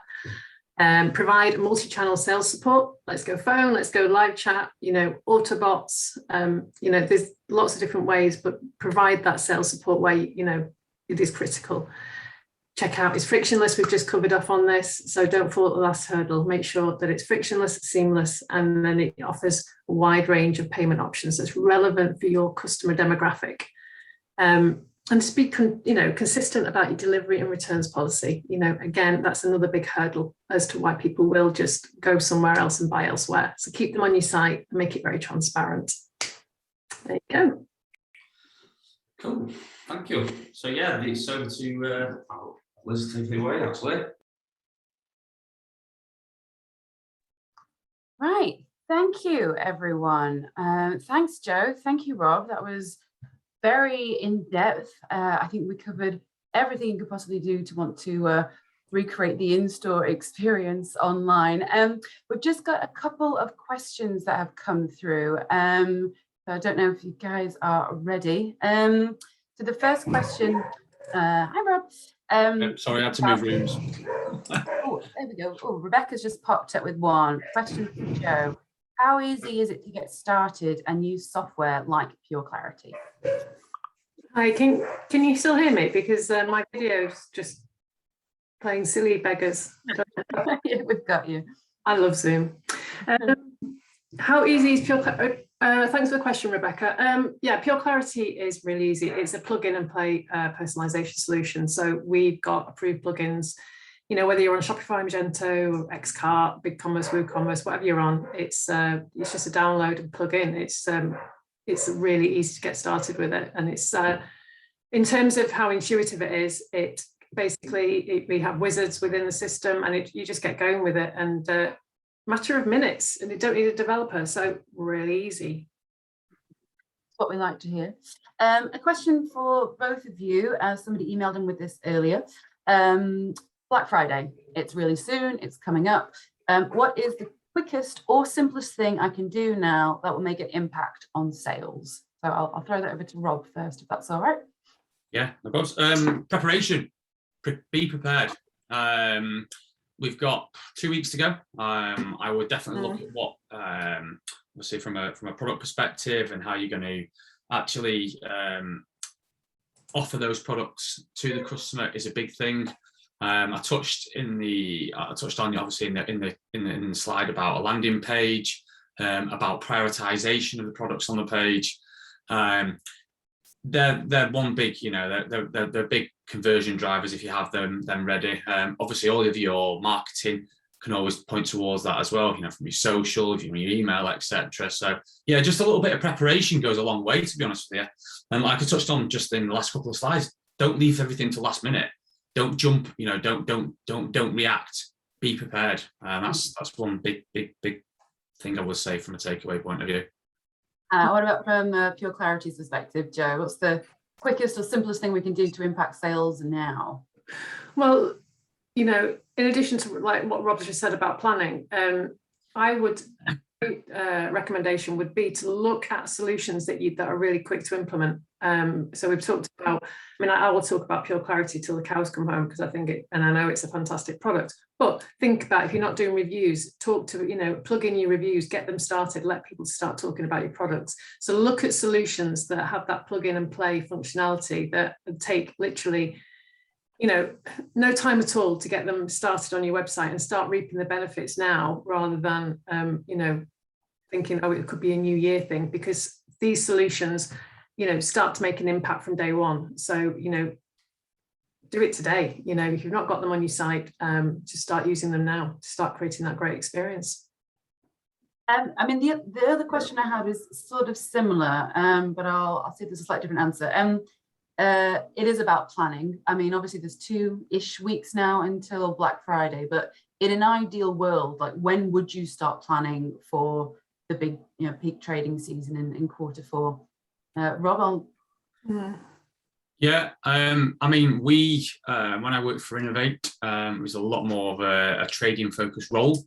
Provide multi-channel sales support. Let's go phone, let's go live chat, Autobots, there's lots of different ways, but provide that sales support where, it is critical. Checkout is frictionless. We've just covered off on this. So don't fall at the last hurdle. Make sure that it's frictionless, seamless, and then it offers a wide range of payment options that's relevant for your customer demographic. And just be consistent about your delivery and returns policy. Again, that's another big hurdle as to why people will just go somewhere else and buy elsewhere. So keep them on your site and make it very transparent. There you go. Cool, thank you. So yeah, it's over to Liz, take it away, actually. Right, thank you, everyone. Thanks, Joe. Thank you, Rob. That was very in-depth. I think we covered everything you could possibly do to want to recreate the in-store experience online. We've just got a couple of questions that have come through. So I don't know if you guys are ready. So the first question, hi Rob, Sorry, I had to move rooms. Oh, there we go. Oh, Rebecca's just popped up with one question from Joe. How easy is it to get started and use software like Pure Clarity? Hi, can you still hear me? Because my video's just playing silly beggars. Yeah, we've got you. I love Zoom. How easy is Pure Clarity? Thanks for the question, Rebecca. Yeah, Pure Clarity is really easy. It's a plug in and play personalization solution. So we've got approved plugins. You know, whether you're on Shopify, Magento, Xcart, BigCommerce, WooCommerce, whatever you're on, it's just a download and plug in. It's really easy to get started with it, and it's in terms of how intuitive it is. It basically we have wizards within the system, and you just get going with it, and matter of minutes, and you don't need a developer. So really easy. That's what we like to hear. A question for both of you, as somebody emailed in with this earlier. Black Friday, it's really soon, it's coming up. What is the quickest or simplest thing I can do now that will make an impact on sales? So I'll throw that over to Rob first, if that's all right. Yeah, of course. Preparation. Be prepared. We've got 2 weeks to go. I would definitely look at what, obviously from a product perspective, and how you're going to actually offer those products to the customer is a big thing. I touched on obviously in the slide about a landing page, about prioritization of the products on the page. They're one big, you know, they're big conversion drivers if you have them ready. Obviously, all of your marketing can always point towards that as well, you know, from your social, from your email, etc. So yeah, just a little bit of preparation goes a long way, to be honest with you. And like I touched on just in the last couple of slides, don't leave everything to last minute. Don't jump, you know, don't react. Be prepared. That's one big thing I would say from a takeaway point of view. What about from Pure Clarity's perspective, Joe? What's the quickest or simplest thing we can do to impact sales now? Well, you know, in addition to like what Rob just said about planning, I would recommendation would be to look at solutions that are really quick to implement. So we've talked about, I mean, I will talk about Pure Clarity till the cows come home, because I think and I know it's a fantastic product, but think about, if you're not doing reviews, plug in your reviews, get them started, let people start talking about your products. So look at solutions that have that plug in and play functionality that take literally, you know, no time at all to get them started on your website, and start reaping the benefits now, rather than, you know, thinking, oh, it could be a new year thing, because these solutions, you know, start to make an impact from day one. So, you know, do it today. You know, if you've not got them on your site, just start using them now to start creating that great experience. I mean, the other question I had is sort of similar, but I'll see if there's a slightly different answer. It is about planning. I mean, obviously there's 2-ish weeks now until Black Friday, but in an ideal world, like, when would you start planning for the big, you know, peak trading season in Q4? Rob, Yeah, I mean, when I worked for Innovate, it was a lot more of a trading focused role.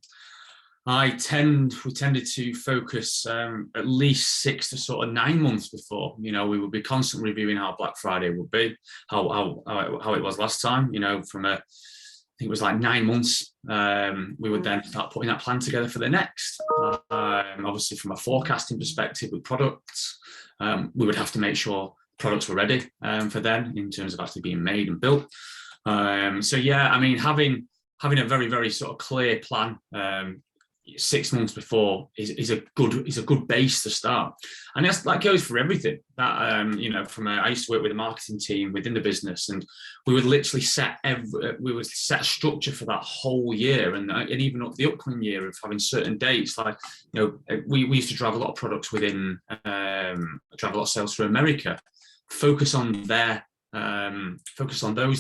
We tended to focus at least 6 to sort of 9 months before. You know, we would be constantly reviewing how Black Friday would be, how it was last time. You know, from I think it was like 9 months. We would then start putting that plan together for the next. Obviously, from a forecasting perspective with products, we would have to make sure products were ready for then, in terms of actually being made and built. So yeah, I mean, having a very, very sort of clear plan 6 months before is a good base to start, and that goes for everything. That you know, I used to work with a marketing team within the business, and we would literally set a structure for that whole year, and even up the upcoming year of having certain dates. Like, you know, we used to drive a lot of products within, drive a lot of sales through America. Focus on those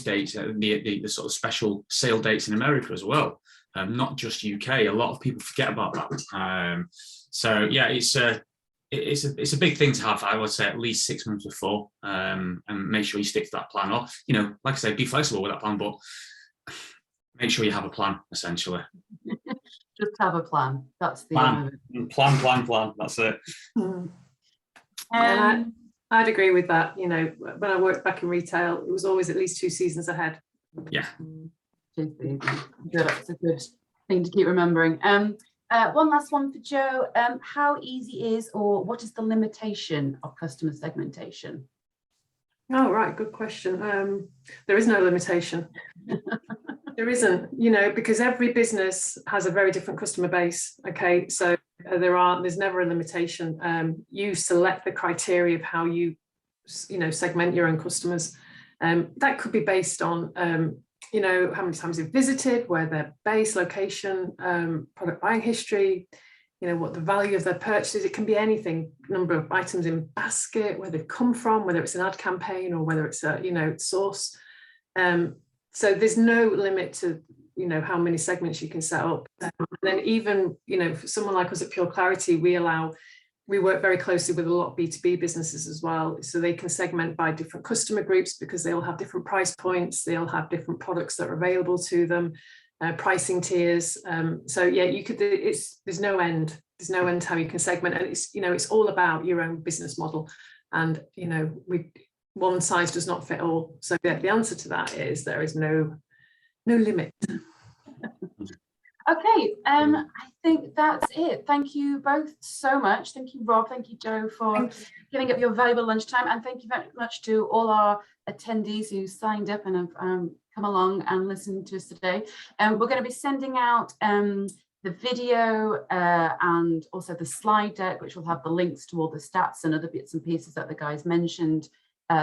dates, the sort of special sale dates in America as well. Not just UK. A lot of people forget about that. So yeah, it's a big thing to have. I would say at least 6 months before, and make sure you stick to that plan. Or, you know, like I say, be flexible with that plan, but make sure you have a plan. Essentially, just have a plan. That's the plan. That's it. I'd agree with that. You know, when I worked back in retail, it was always at least 2 seasons ahead. Yeah. Good. It's a good thing to keep remembering. One last one for Joe. How easy is, or what is the limitation of customer segmentation? Oh, right. Good question. There is no limitation. There isn't, you know, because every business has a very different customer base. Okay, so there's never a limitation. You select the criteria of how you know, segment your own customers. That could be based on, you know, how many times they've visited, where their base, location, product buying history, you know, what the value of their purchases. It can be anything, number of items in basket, where they've come from, whether it's an ad campaign or whether it's a, you know, source. So there's no limit to, you know, how many segments you can set up. And then even, you know, for someone like us at Pure Clarity, we work very closely with a lot of B2B businesses as well. So they can segment by different customer groups because they all have different price points. They all have different products that are available to them, pricing tiers. So yeah, you could, there's no end. There's no end to how you can segment. And it's, you know, it's all about your own business model. And, you know, one size does not fit all. So yeah, the answer to that is there is no limit. Okay, I think that's it. Thank you both so much. Thank you, Rob. Thank you, Joe, for giving up your valuable lunchtime. And thank you very much to all our attendees who signed up and have come along and listened to us today. We're going to be sending out the video and also the slide deck, which will have the links to all the stats and other bits and pieces that the guys mentioned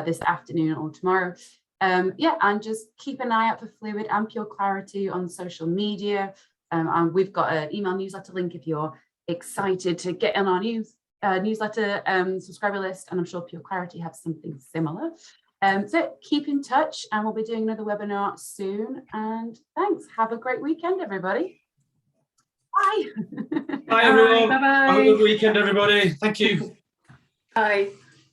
this afternoon or tomorrow. Yeah, and just keep an eye out for Fluid and Pure Clarity on social media. And we've got an email newsletter link if you're excited to get on our newsletter subscriber list, and I'm sure Pure Clarity has something similar. So keep in touch, and we'll be doing another webinar soon. And thanks. Have a great weekend, everybody. Bye. Bye, everyone. Bye-bye. Have a good weekend, everybody. Thank you. Bye.